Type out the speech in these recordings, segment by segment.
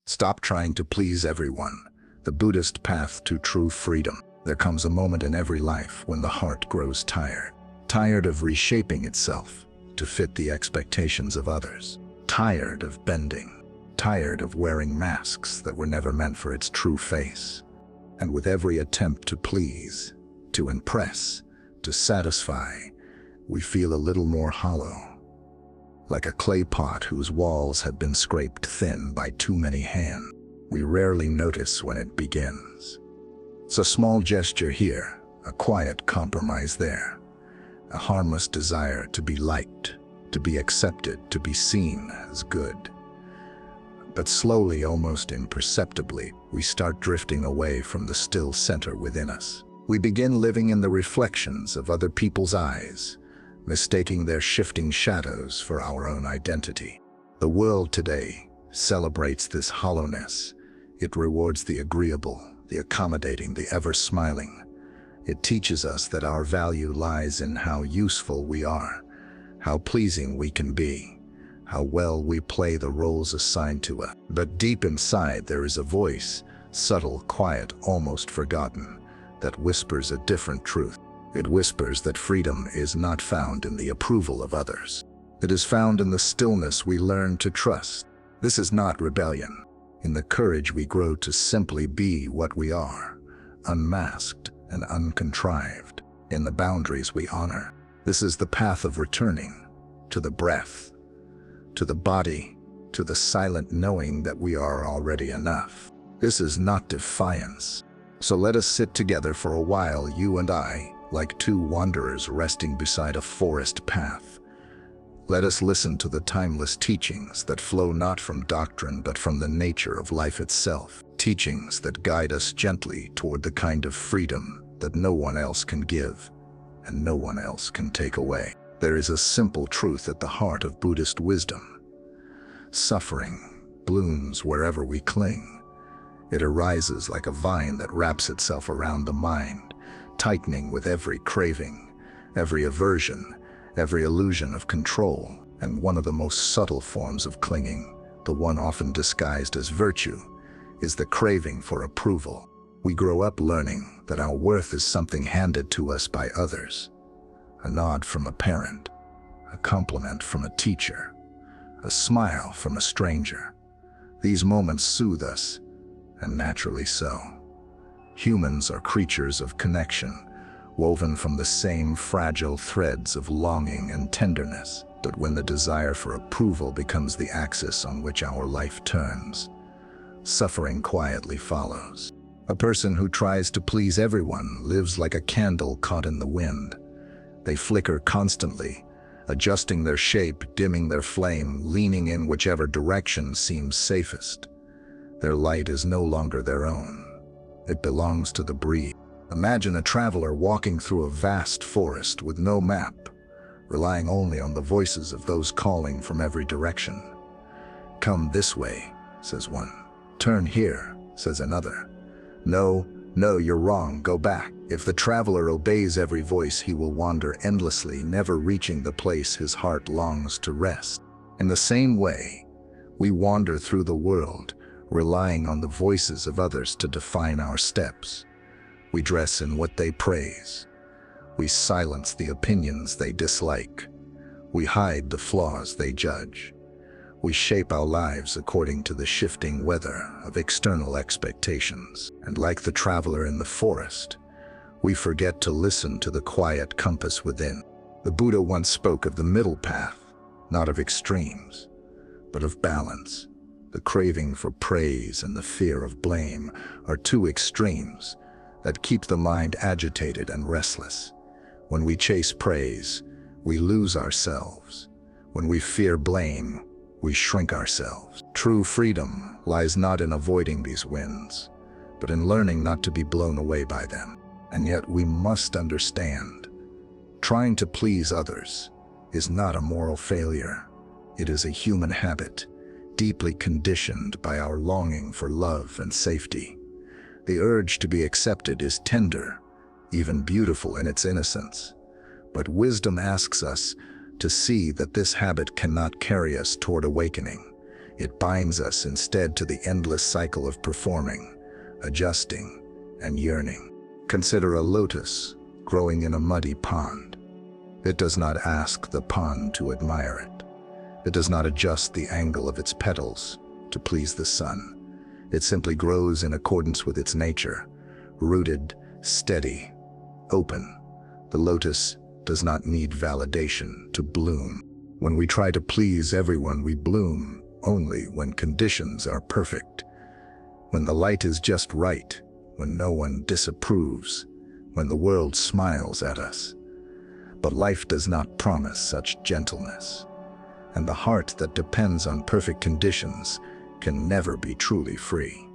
Stop trying to please everyone. The Buddhist path to true freedom. There comes a moment in every life when the heart grows tired. Tired of reshaping itself to fit the expectations of others. Tired of bending. Tired of wearing masks that were never meant for its true face. And with every attempt to please, to impress, to satisfy, we feel a little more hollow. Like a clay pot whose walls have been scraped thin by too many hands. We rarely notice when it begins. It's a small gesture here, a quiet compromise there, a harmless desire to be liked, to be accepted, to be seen as good. But slowly, almost imperceptibly, we start drifting away from the still center within us. We begin living in the reflections of other people's eyes, mistaking their shifting shadows for our own identity. The world today celebrates this hollowness. It rewards the agreeable, the accommodating, the ever-smiling. It teaches us that our value lies in how useful we are, how pleasing we can be, how well we play the roles assigned to us. But deep inside there is a voice, subtle, quiet, almost forgotten, that whispers a different truth. It whispers that freedom is not found in the approval of others. It is found in the stillness we learn to trust. This is not rebellion. In the courage we grow to simply be what we are, unmasked and uncontrived. In the boundaries we honor. This is the path of returning to the breath, to the body, to the silent knowing that we are already enough. This is not defiance. So let us sit together for a while, you and I, like two wanderers resting beside a forest path. Let us listen to the timeless teachings that flow not from doctrine but from the nature of life itself. Teachings that guide us gently toward the kind of freedom that no one else can give and no one else can take away. There is a simple truth at the heart of Buddhist wisdom. Suffering blooms wherever we cling. It arises like a vine that wraps itself around the mind, tightening with every craving, every aversion, every illusion of control. And one of the most subtle forms of clinging, the one often disguised as virtue, is the craving for approval. We grow up learning that our worth is something handed to us by others. A nod from a parent, a compliment from a teacher, a smile from a stranger. These moments soothe us, and naturally so. Humans are creatures of connection, woven from the same fragile threads of longing and tenderness. But when the desire for approval becomes the axis on which our life turns, suffering quietly follows. A person who tries to please everyone lives like a candle caught in the wind. They flicker constantly, adjusting their shape, dimming their flame, leaning in whichever direction seems safest. Their light is no longer their own. It belongs to the breeze. Imagine a traveler walking through a vast forest with no map, relying only on the voices of those calling from every direction. "Come this way," says one. "Turn here," says another. "No, no, you're wrong, go back." If the traveler obeys every voice, he will wander endlessly, never reaching the place his heart longs to rest. In the same way, we wander through the world, relying on the voices of others to define our steps. We dress in what they praise. We silence the opinions they dislike. We hide the flaws they judge. We shape our lives according to the shifting weather of external expectations. And like the traveler in the forest, we forget to listen to the quiet compass within. The Buddha once spoke of the middle path, not of extremes, but of balance. The craving for praise and the fear of blame are two extremes that keep the mind agitated and restless. When we chase praise, we lose ourselves. When we fear blame, we shrink ourselves. True freedom lies not in avoiding these winds, but in learning not to be blown away by them. And yet we must understand, trying to please others is not a moral failure. It is a human habit, deeply conditioned by our longing for love and safety. The urge to be accepted is tender, even beautiful in its innocence. But wisdom asks us to see that this habit cannot carry us toward awakening. It binds us instead to the endless cycle of performing, adjusting, and yearning. Consider a lotus growing in a muddy pond. It does not ask the pond to admire it. It does not adjust the angle of its petals to please the sun. It simply grows in accordance with its nature, rooted, steady, open. The lotus does not need validation to bloom. When we try to please everyone, we bloom only when conditions are perfect, when the light is just right, when no one disapproves, when the world smiles at us. But life does not promise such gentleness, and the heart that depends on perfect conditions can never be truly free.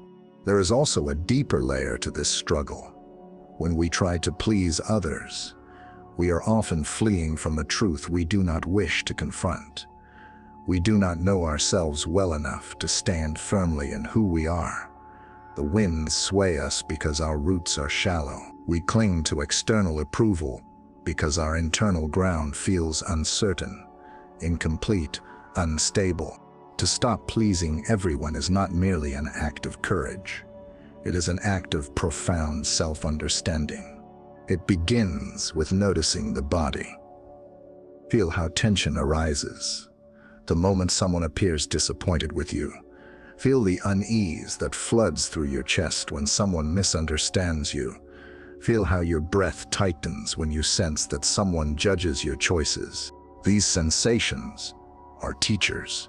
There is also a deeper layer to this struggle. When we try to please others, we are often fleeing from the truth we do not wish to confront. We do not know ourselves well enough to stand firmly in who we are. The winds sway us because our roots are shallow. We cling to external approval because our internal ground feels uncertain, incomplete, unstable. To stop pleasing everyone is not merely an act of courage. It is an act of profound self-understanding. It begins with noticing the body. Feel how tension arises the moment someone appears disappointed with you. Feel the unease that floods through your chest when someone misunderstands you. Feel how your breath tightens when you sense that someone judges your choices. These sensations are teachers.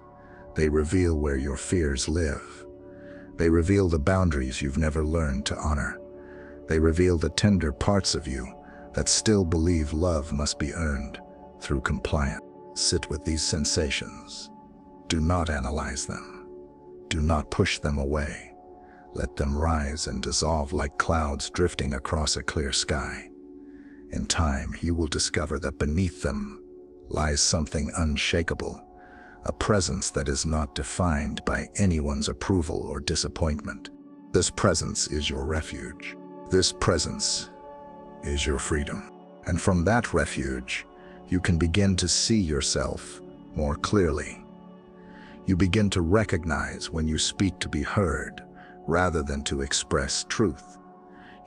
They reveal where your fears live. They reveal the boundaries you've never learned to honor. They reveal the tender parts of you that still believe love must be earned through compliance. Sit with these sensations. Do not analyze them. Do not push them away. Let them rise and dissolve like clouds drifting across a clear sky. In time, you will discover that beneath them lies something unshakable, a presence that is not defined by anyone's approval or disappointment. This presence is your refuge. This presence is your freedom. And from that refuge, you can begin to see yourself more clearly. You begin to recognize when you speak to be heard, rather than to express truth.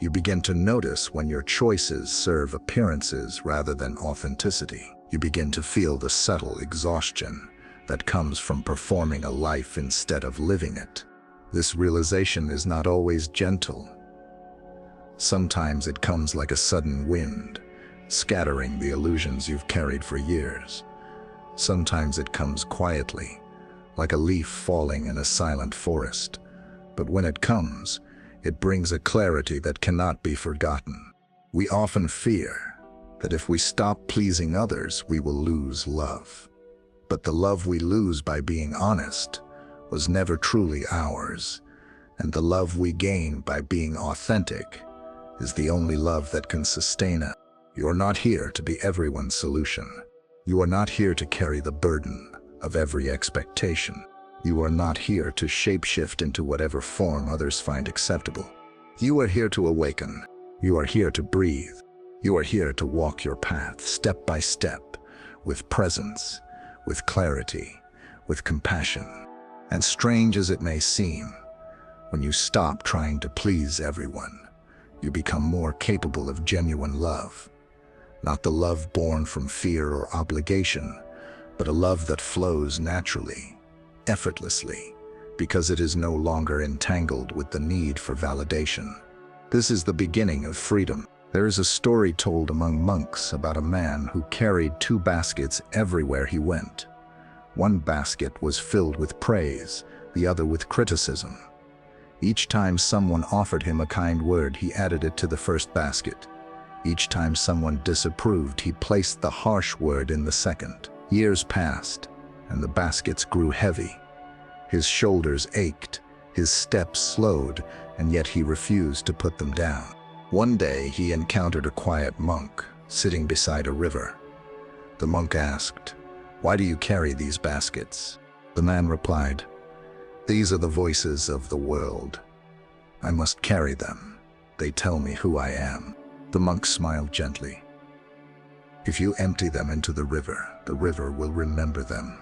You begin to notice when your choices serve appearances rather than authenticity. You begin to feel the subtle exhaustion that comes from performing a life instead of living it. This realization is not always gentle. Sometimes it comes like a sudden wind, scattering the illusions you've carried for years. Sometimes it comes quietly, like a leaf falling in a silent forest. But when it comes, it brings a clarity that cannot be forgotten. We often fear that if we stop pleasing others, we will lose love. But the love we lose by being honest was never truly ours, and the love we gain by being authentic is the only love that can sustain us. You are not here to be everyone's solution. You are not here to carry the burden of every expectation. You are not here to shapeshift into whatever form others find acceptable. You are here to awaken. You are here to breathe. You are here to walk your path step by step, with presence, with clarity, with compassion. And strange as it may seem, when you stop trying to please everyone, you become more capable of genuine love. Not the love born from fear or obligation, but a love that flows naturally, effortlessly, because it is no longer entangled with the need for validation. This is the beginning of freedom. There is a story told among monks about a man who carried 2 baskets everywhere he went. One basket was filled with praise, the other with criticism. Each time someone offered him a kind word, he added it to the first basket. Each time someone disapproved, he placed the harsh word in the second. Years passed, and the baskets grew heavy. His shoulders ached, his steps slowed, and yet he refused to put them down. One day he encountered a quiet monk sitting beside a river. The monk asked, "Why do you carry these baskets?" The man replied, "These are the voices of the world. I must carry them. They tell me who I am." The monk smiled gently. "If you empty them into the river will remember them.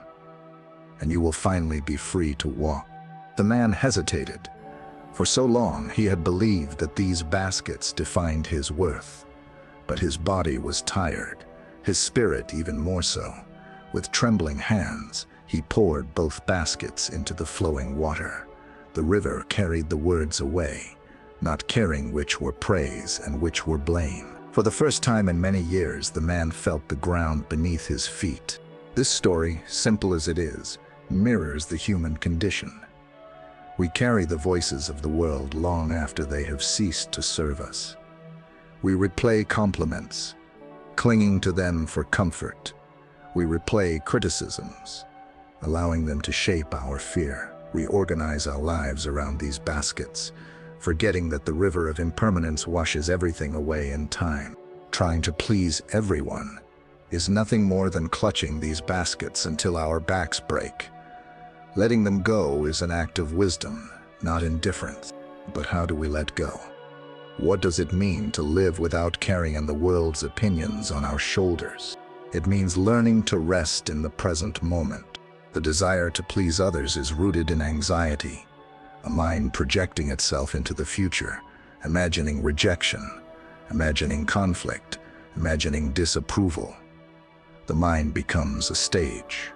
and you will finally be free to walk." The man hesitated. For so long he had believed that these baskets defined his worth. But his body was tired, his spirit even more so. With trembling hands, he poured both baskets into the flowing water. The river carried the words away, not caring which were praise and which were blame. For the first time in many years, the man felt the ground beneath his feet. This story, simple as it is, mirrors the human condition. We carry the voices of the world long after they have ceased to serve us. We replay compliments, clinging to them for comfort. We replay criticisms, allowing them to shape our fear. We organize our lives around these baskets, forgetting that the river of impermanence washes everything away in time. Trying to please everyone is nothing more than clutching these baskets until our backs break. Letting them go is an act of wisdom, not indifference. But how do we let go? What does it mean to live without carrying the world's opinions on our shoulders? It means learning to rest in the present moment. The desire to please others is rooted in anxiety, a mind projecting itself into the future, imagining rejection, imagining conflict, imagining disapproval. The mind becomes a stage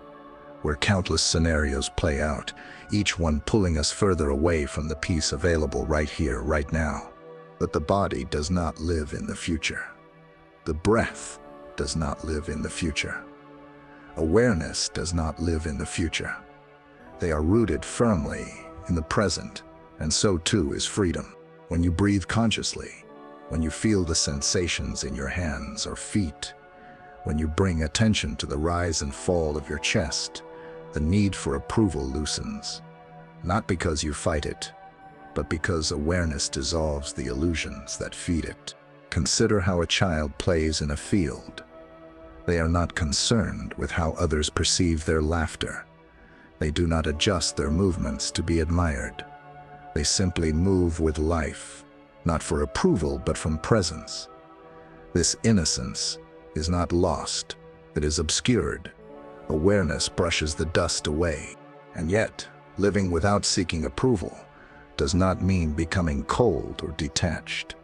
where countless scenarios play out, each one pulling us further away from the peace available right here, right now. But the body does not live in the future. The breath does not live in the future. Awareness does not live in the future. They are rooted firmly in the present, and so too is freedom. When you breathe consciously, when you feel the sensations in your hands or feet, when you bring attention to the rise and fall of your chest, the need for approval loosens. Not because you fight it, but because awareness dissolves the illusions that feed it. Consider how a child plays in a field. They are not concerned with how others perceive their laughter. They do not adjust their movements to be admired. They simply move with life, not for approval but from presence. This innocence is not lost, it is obscured. Awareness brushes the dust away. And yet, living without seeking approval does not mean becoming cold or detached.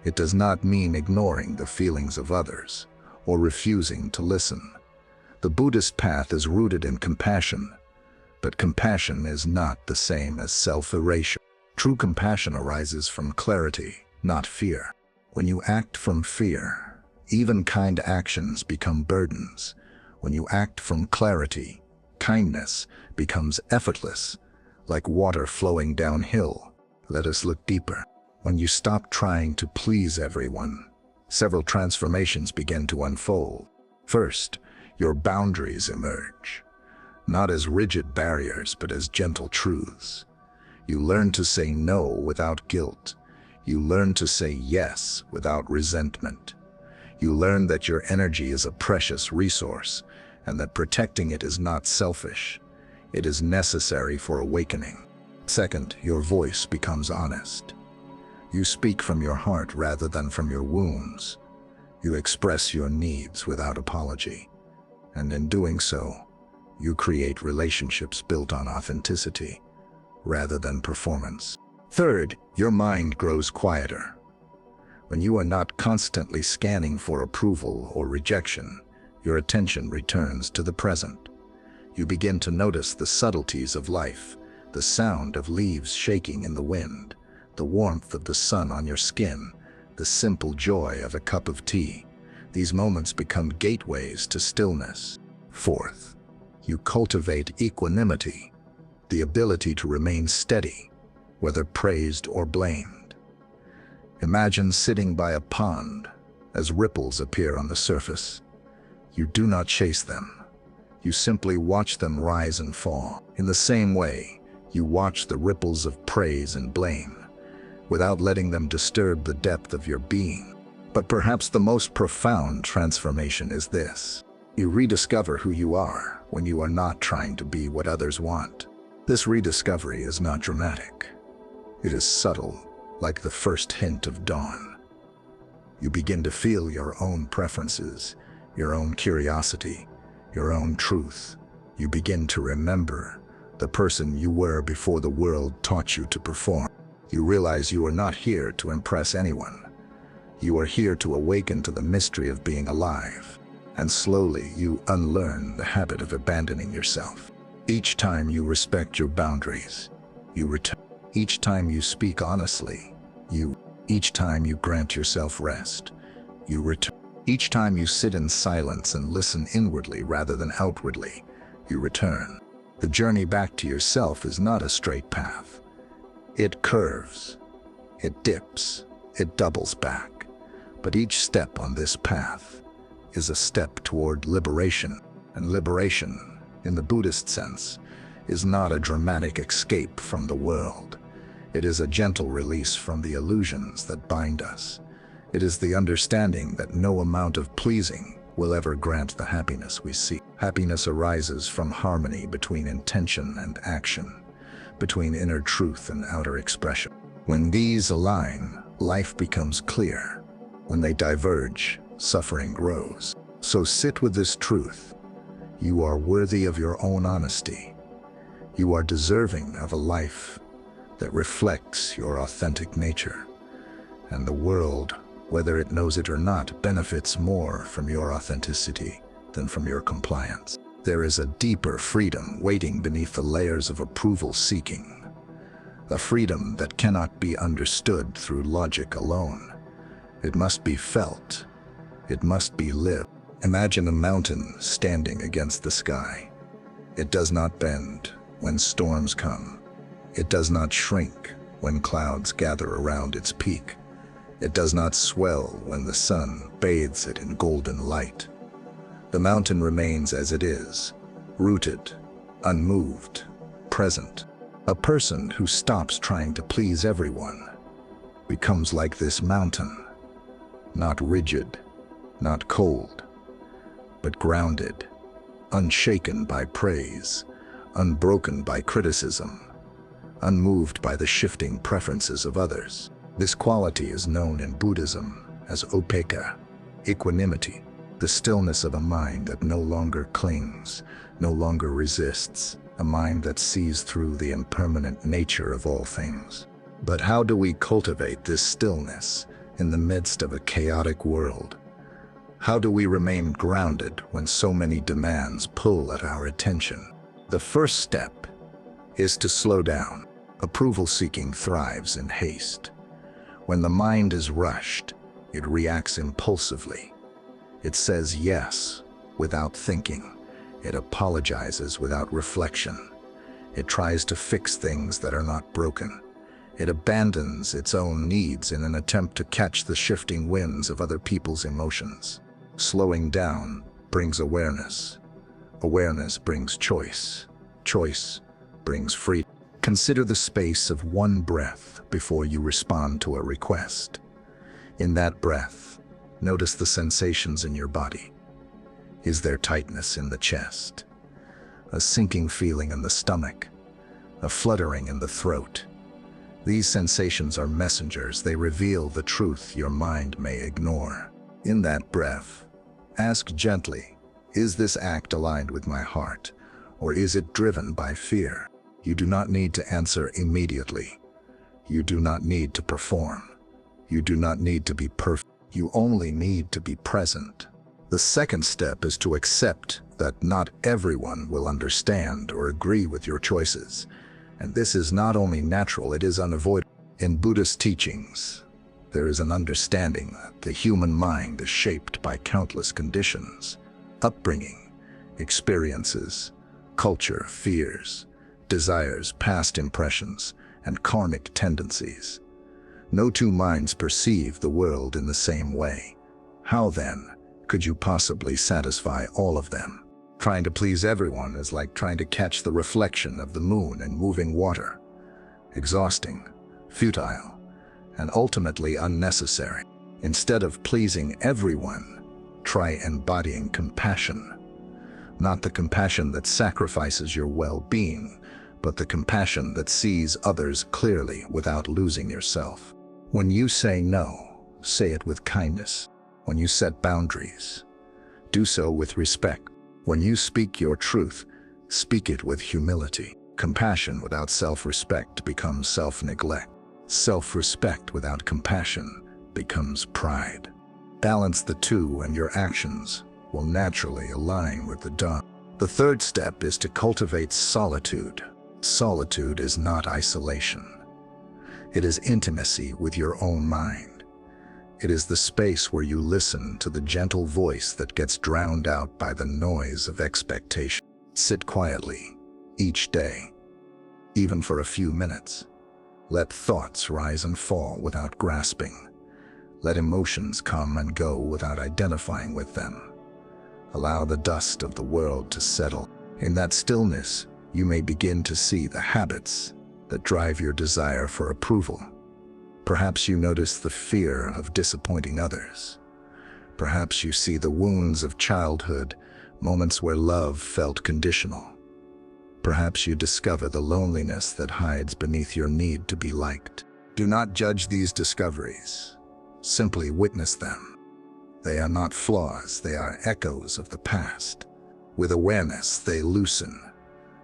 It does not mean ignoring the feelings of others or refusing to listen. The Buddhist path is rooted in compassion, but compassion is not the same as self-erasure. True compassion arises from clarity, not fear. When you act from fear, even kind actions become burdens. When you act from clarity, kindness becomes effortless, like water flowing downhill. Let us look deeper. When you stop trying to please everyone, several transformations begin to unfold. First, your boundaries emerge, not as rigid barriers, but as gentle truths. You learn to say no without guilt. You learn to say yes without resentment. You learn that your energy is a precious resource, and that protecting it is not selfish. It is necessary for awakening. Second, your voice becomes honest. You speak from your heart rather than from your wounds. You express your needs without apology. And in doing so, you create relationships built on authenticity rather than performance. Third, your mind grows quieter. When you are not constantly scanning for approval or rejection, your attention returns to the present. You begin to notice the subtleties of life, the sound of leaves shaking in the wind, the warmth of the sun on your skin, the simple joy of a cup of tea. These moments become gateways to stillness. Fourth, you cultivate equanimity, the ability to remain steady, whether praised or blamed. Imagine sitting by a pond as ripples appear on the surface. You do not chase them. You simply watch them rise and fall. In the same way, you watch the ripples of praise and blame, without letting them disturb the depth of your being. But perhaps the most profound transformation is this. You rediscover who you are when you are not trying to be what others want. This rediscovery is not dramatic. It is subtle, like the first hint of dawn. You begin to feel your own preferences, your own curiosity, your own truth. You begin to remember the person you were before the world taught you to perform. You realize you are not here to impress anyone. You are here to awaken to the mystery of being alive. And slowly you unlearn the habit of abandoning yourself. Each time you respect your boundaries, you return. Each time you speak honestly, each time you grant yourself rest, you return. Each time you sit in silence and listen inwardly rather than outwardly, you return. The journey back to yourself is not a straight path. It curves, it dips, it doubles back. But each step on this path is a step toward liberation. And liberation, in the Buddhist sense, is not a dramatic escape from the world. It is a gentle release from the illusions that bind us. It is the understanding that no amount of pleasing will ever grant the happiness we seek. Happiness arises from harmony between intention and action, between inner truth and outer expression. When these align, life becomes clear. When they diverge, suffering grows. So sit with this truth. You are worthy of your own honesty. You are deserving of a life that reflects your authentic nature. And the world, whether it knows it or not, benefits more from your authenticity than from your compliance. There is a deeper freedom waiting beneath the layers of approval seeking. A freedom that cannot be understood through logic alone. It must be felt. It must be lived. Imagine a mountain standing against the sky. It does not bend when storms come. It does not shrink when clouds gather around its peak. It does not swell when the sun bathes it in golden light. The mountain remains as it is, rooted, unmoved, present. A person who stops trying to please everyone becomes like this mountain, not rigid, not cold, but grounded, unshaken by praise, unbroken by criticism, unmoved by the shifting preferences of others. This quality is known in Buddhism as upekkha, equanimity, the stillness of a mind that no longer clings, no longer resists, a mind that sees through the impermanent nature of all things. But how do we cultivate this stillness in the midst of a chaotic world? How do we remain grounded when so many demands pull at our attention? The first step is to slow down. Approval-seeking thrives in haste. When the mind is rushed, it reacts impulsively. It says yes without thinking. It apologizes without reflection. It tries to fix things that are not broken. It abandons its own needs in an attempt to catch the shifting winds of other people's emotions. Slowing down brings awareness. Awareness brings choice. Choice brings freedom. Consider the space of one breath before you respond to a request. In that breath, notice the sensations in your body. Is there tightness in the chest? A sinking feeling in the stomach? A fluttering in the throat? These sensations are messengers. They reveal the truth your mind may ignore. In that breath, ask gently, is this act aligned with my heart, or is it driven by fear? You do not need to answer immediately. You do not need to perform. You do not need to be perfect. You only need to be present. The second step is to accept that not everyone will understand or agree with your choices. And this is not only natural, it is unavoidable. In Buddhist teachings, there is an understanding that the human mind is shaped by countless conditions, upbringing, experiences, culture, fears, desires, past impressions, and karmic tendencies. No two minds perceive the world in the same way. How then could you possibly satisfy all of them? Trying to please everyone is like trying to catch the reflection of the moon in moving water. Exhausting, futile, and ultimately unnecessary. Instead of pleasing everyone, try embodying compassion. Not the compassion that sacrifices your well-being, but the compassion that sees others clearly without losing yourself. When you say no, say it with kindness. When you set boundaries, do so with respect. When you speak your truth, Speak it with humility. Compassion without self-respect becomes self-neglect. Self-respect without compassion becomes pride. Balance the two and your actions will naturally align with the Dharma. The third step is to cultivate solitude. Solitude is not isolation. It is intimacy with your own mind. It is the space where you listen to the gentle voice that gets drowned out by the noise of expectation. Sit quietly each day, even for a few minutes. Let thoughts rise and fall without grasping. Let emotions come and go without identifying with them. Allow the dust of the world to settle. In that stillness, you may begin to see the habits that drive your desire for approval. Perhaps you notice the fear of disappointing others. Perhaps you see the wounds of childhood, moments where love felt conditional. Perhaps you discover the loneliness that hides beneath your need to be liked. Do not judge these discoveries. Simply witness them. They are not flaws, they are echoes of the past. With awareness, they loosen.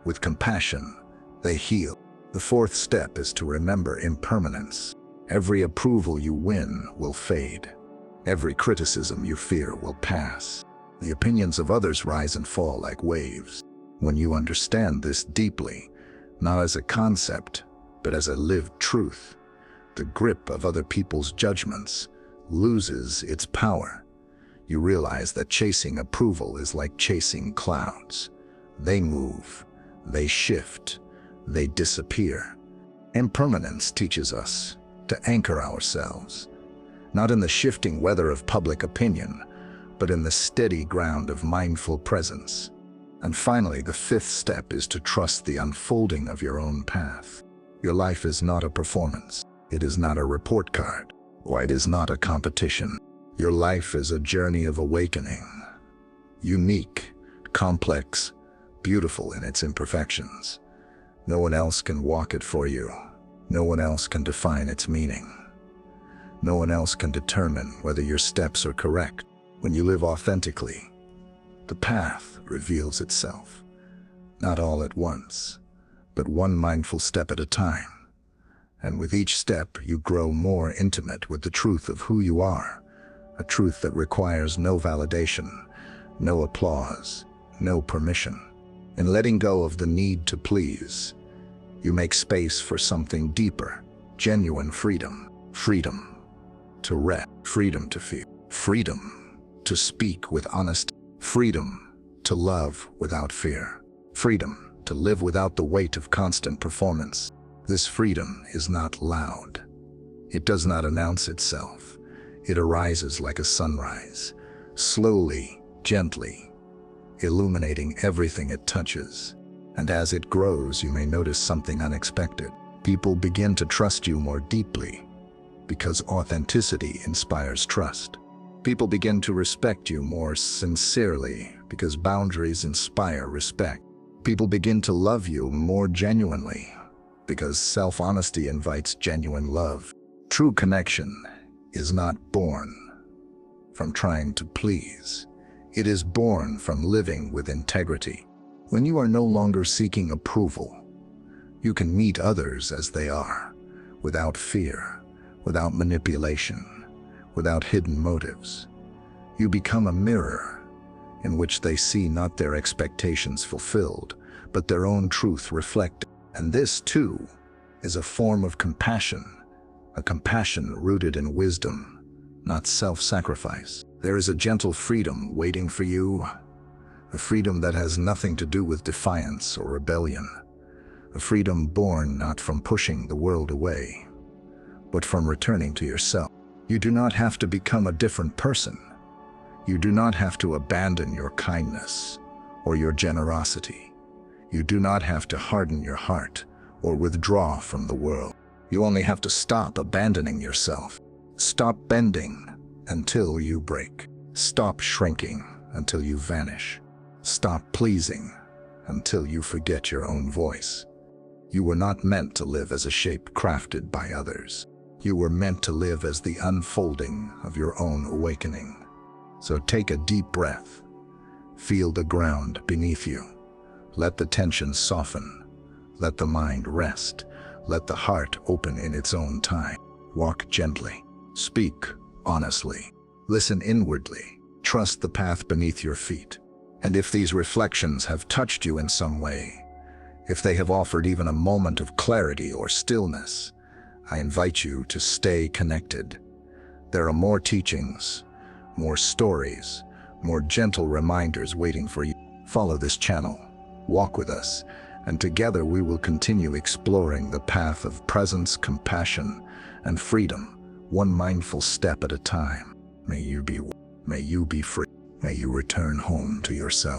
With compassion, they heal. The fourth step is to remember impermanence. Every approval you win will fade. Every criticism you fear will pass. The opinions of others rise and fall like waves. When you understand this deeply, not as a concept, but as a lived truth, the grip of other people's judgments loses its power. You realize that chasing approval is like chasing clouds. They move, they shift, they disappear. Impermanence teaches us to anchor ourselves, not in the shifting weather of public opinion, but in the steady ground of mindful presence. And finally, the fifth step is to trust the unfolding of your own path. Your life is not a performance. It is not a report card. Or it is not a competition. Your life is a journey of awakening. Unique, complex, beautiful in its imperfections. No one else can walk it for you. No one else can define its meaning. No one else can determine whether your steps are correct. When you live authentically, the path reveals itself. Not all at once, but one mindful step at a time. And with each step, you grow more intimate with the truth of who you are, a truth that requires no validation, no applause, no permission. In letting go of the need to please, you make space for something deeper, genuine freedom. Freedom to rest, freedom to feel, freedom to speak with honesty, freedom to love without fear, freedom to live without the weight of constant performance. This freedom is not loud. It does not announce itself. It arises like a sunrise, slowly, gently, illuminating everything it touches. And as it grows, you may notice something unexpected. People begin to trust you more deeply, because authenticity inspires trust. People begin to respect you more sincerely, because boundaries inspire respect. People begin to love you more genuinely, because self-honesty invites genuine love. True connection is not born from trying to please. It is born from living with integrity. When you are no longer seeking approval, you can meet others as they are, without fear, without manipulation, without hidden motives. You become a mirror in which they see not their expectations fulfilled, but their own truth reflected. And this, too, is a form of compassion, a compassion rooted in wisdom, not self-sacrifice. There is a gentle freedom waiting for you, a freedom that has nothing to do with defiance or rebellion, a freedom born not from pushing the world away, but from returning to yourself. You do not have to become a different person. You do not have to abandon your kindness or your generosity. You do not have to harden your heart or withdraw from the world. You only have to stop abandoning yourself. Stop bending until you break. Stop shrinking until you vanish. Stop pleasing until you forget your own voice. You were not meant to live as a shape crafted by others. You were meant to live as the unfolding of your own awakening. So take a deep breath. Feel the ground beneath you. Let the tension soften. Let the mind rest. Let the heart open in its own time. Walk gently. Speak honestly. Listen inwardly. Trust the path beneath your feet. And if these reflections have touched you in some way, if they have offered even a moment of clarity or stillness, I invite you to stay connected. There are more teachings, more stories, more gentle reminders waiting for you. Follow this channel, walk with us, and together we will continue exploring the path of presence, compassion, and freedom, one mindful step at a time. May you be free. May you return home to yourself.